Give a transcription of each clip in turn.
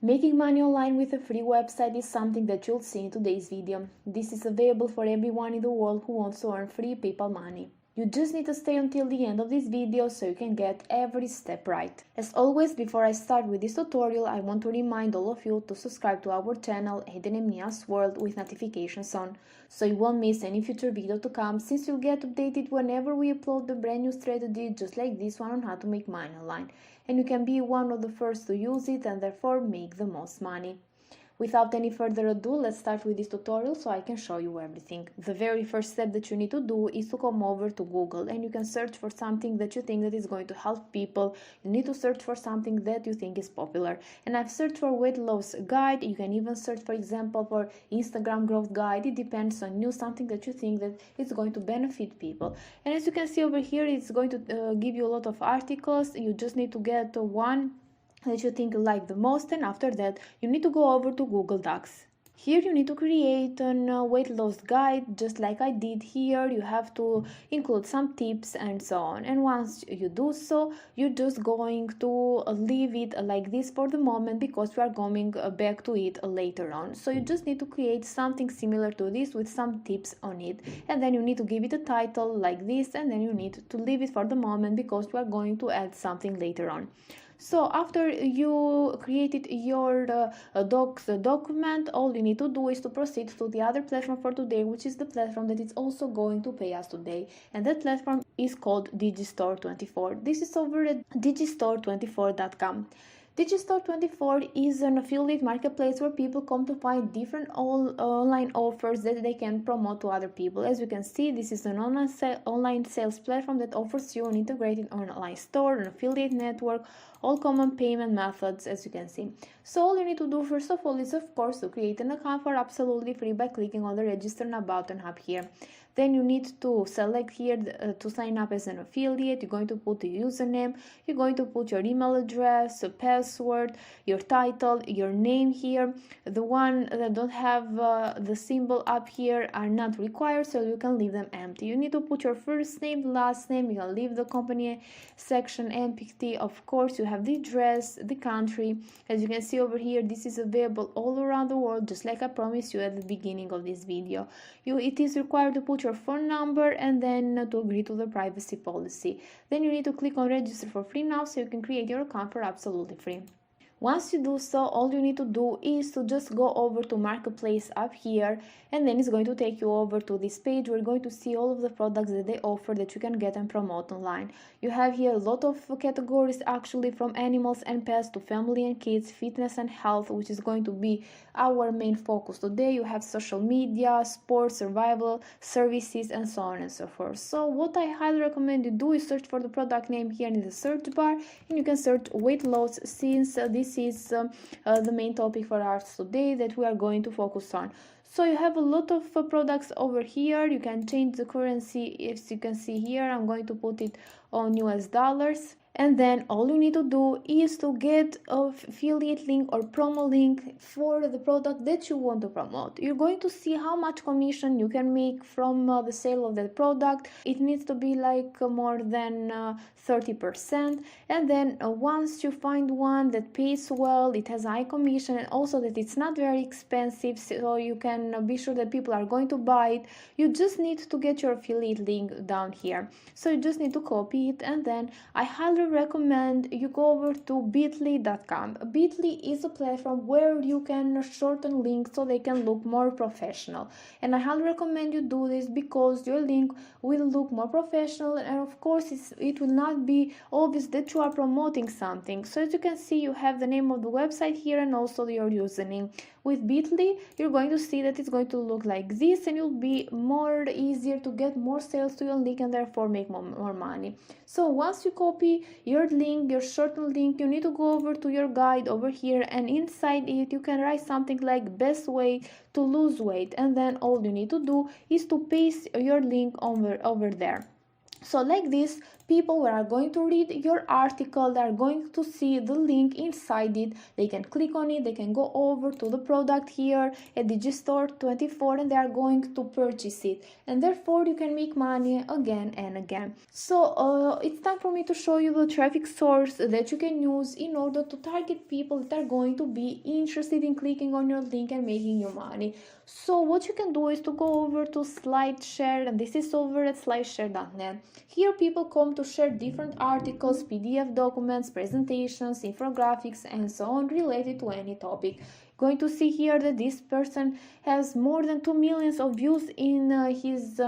Making money online with a free website is something that you'll see in today's video. This is available for everyone in the world who wants to earn free PayPal money. You just need to stay until the end of this video so you can get every step right. As always, before I start with this tutorial, I want to remind all of you to subscribe to our channel Aiden and Mia's World with notifications on, so you won't miss any future video to come, since you'll get updated whenever we upload the brand new strategy just like this one on how to make money online, and you can be one of the first to use it and therefore make the most money. Without any further ado, let's start with this tutorial so I can show you everything. The very first step that you need to do is to come over to Google, and you can search for something that you think that is going to help people. You need to search for something that you think is popular. And I've searched for weight loss guide. You can even search, for example, for Instagram growth guide. It depends on you, something that you think that is going to benefit people. And as you can see over here, it's going to give you a lot of articles. You just need to get one that you think you like the most, and after that you need to go over to Google Docs. Here you need to create a weight loss guide just like I did here. You have to include some tips and so on, and once you do so, you're just going to leave it like this for the moment because we are going back to it later on. So you just need to create something similar to this with some tips on it, and then you need to give it a title like this, and then you need to leave it for the moment because we are going to add something later on. So after you created your docs document, all you need to do is to proceed to the other platform for today, which is the platform that is also going to pay us today, and that platform is called Digistore24. This is over at digistore24.com. Digistore24 is an affiliate marketplace where people come to find different online offers that they can promote to other people. As you can see, this is an online sales platform that offers you an integrated online store, an affiliate network, all common payment methods, as you can see. So all you need to do first of all is, of course, to create an account for absolutely free by clicking on the register now button up here. Then you need to select here to sign up as an affiliate. You're going to put the username, you're going to put your email address, a password, your title, your name here. The one that don't have the symbol up here are not required, so you can leave them empty. You need to put your first name, last name. You can leave the company section empty. Of course, you have the address, the country. As you can see over here, this is available all around the world, just like I promised you at the beginning of this video. It is required to put your phone number and then to agree to the privacy policy. Then you need to click on register for free now so you can create your account for absolutely free. Once you do so, all you need to do is to just go over to Marketplace up here, and then it's going to take you over to this page. We're going to see all of the products that they offer that you can get and promote online. You have here a lot of categories, actually, from animals and pets to family and kids, fitness and health, which is going to be our main focus today. You have social media, sports, survival, services, and so on and so forth. So what I highly recommend you do is search for the product name here in the search bar, and you can search weight loss, since this is the main topic for us today that we are going to focus on. So you have a lot of products over here. You can change the currency. As you can see here, I'm going to put it on US dollars. And then all you need to do is to get an affiliate link or promo link for the product that you want to promote. You're going to see how much commission you can make from the sale of that product. It needs to be like more than 30%. And then once you find one that pays well, it has high commission, and also that it's not very expensive, so you can be sure that people are going to buy it, you just need to get your affiliate link down here. So you just need to copy it, and then I highly recommend you go over to bitly.com. Bitly is a platform where you can shorten links so they can look more professional, and I highly recommend you do this because your link will look more professional, and of course it will not be obvious that you are promoting something. So as you can see, you have the name of the website here and also your username. With Bitly, you're going to see that it's going to look like this, and you'll be more easier to get more sales to your link and therefore make more money. So once you copy your link, your shortened link, you need to go over to your guide over here, and inside it you can write something like best way to lose weight, and then all you need to do is to paste your link over there. So like this, people are going to read your article, they are going to see the link inside it, they can click on it, they can go over to the product here at Digistore24 and they are going to purchase it, and therefore you can make money again and again. So it's time for me to show you the traffic source that you can use in order to target people that are going to be interested in clicking on your link and making you money. So what you can do is to go over to SlideShare, and this is over at slideshare.net. Here people come to share different articles, PDF documents, presentations, infographics, and so on related to any topic. Going to see here that this person has more than 2 million of views in his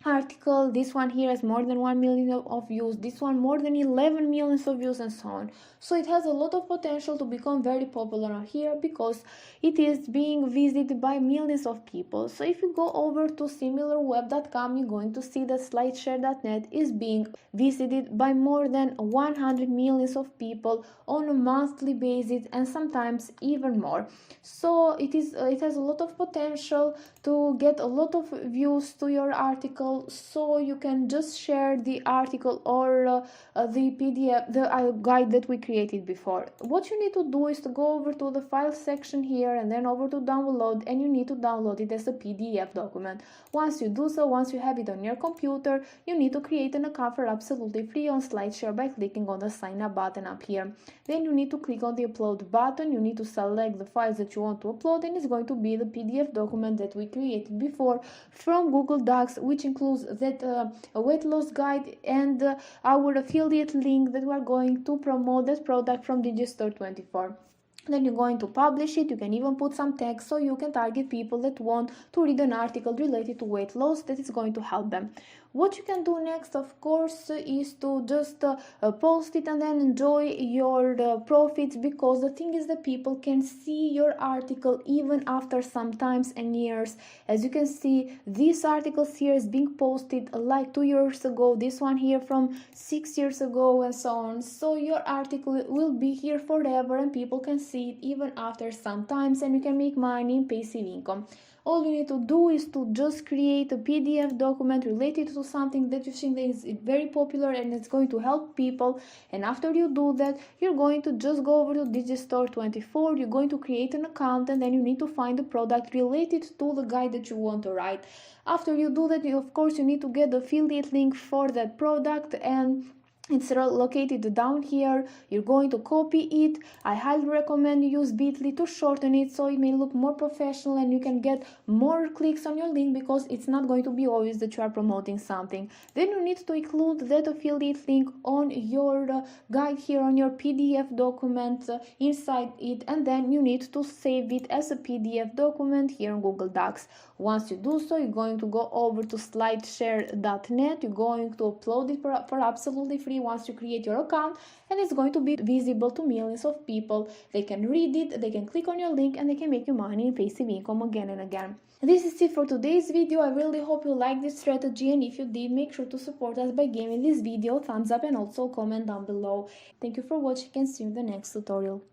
article. This one here has more than 1 million of views, this one more than 11 millions of views, and so on. So it has a lot of potential to become very popular on here because it is being visited by millions of people. So if you go over to similarweb.com, you're going to see that slideshare.net is being visited by more than 100 millions of people on a monthly basis, and sometimes even more. So it has a lot of potential to get a lot of views to your article, so you can just share the article or the PDF, the guide that we created before. What you need to do is to go over to the file section here and then over to download, and you need to download it as a PDF document. Once you do so, once you have it on your computer, you need to create an account for absolutely free on SlideShare by clicking on the sign up button up here. Then you need to click on the upload button, you need to select the files that you want to upload, and it's going to be the PDF document that we created before from Google Docs, which includes that a weight loss guide and our affiliate link that we are going to promote that product from Digistore24. Then you're going to publish it. You can even put some text so you can target people that want to read an article related to weight loss that is going to help them. What you can do next, of course, is to just post it and then enjoy your profits, because the thing is that people can see your article even after some times and years. As you can see, this article here is being posted like 2 years ago, this one here from 6 years ago, and so on. So your article will be here forever and people can see it even after some times, and you can make money in passive income. All you need to do is to just create a PDF document related to something that you think is very popular and it's going to help people. And after you do that, you're going to just go over to Digistore24, you're going to create an account, and then you need to find the product related to the guide that you want to write. After you do that, of course, you need to get the affiliate link for that product, and it's located down here. You're going to copy it. I highly recommend you use Bitly to shorten it so it may look more professional and you can get more clicks on your link, because it's not going to be obvious that you are promoting something. Then you need to include that affiliate link on your guide here, on your PDF document inside it, and then you need to save it as a PDF document here in Google Docs. Once you do so, you're going to go over to slideshare.net. You're going to upload it for absolutely free once you create your account, and it's going to be visible to millions of people. They can read it, they can click on your link, and they can make you money in passive income again and again. This is it for today's video. I really hope you liked this strategy, and if you did, make sure to support us by giving this video a thumbs up and also comment down below. Thank you for watching, and see you in the next tutorial.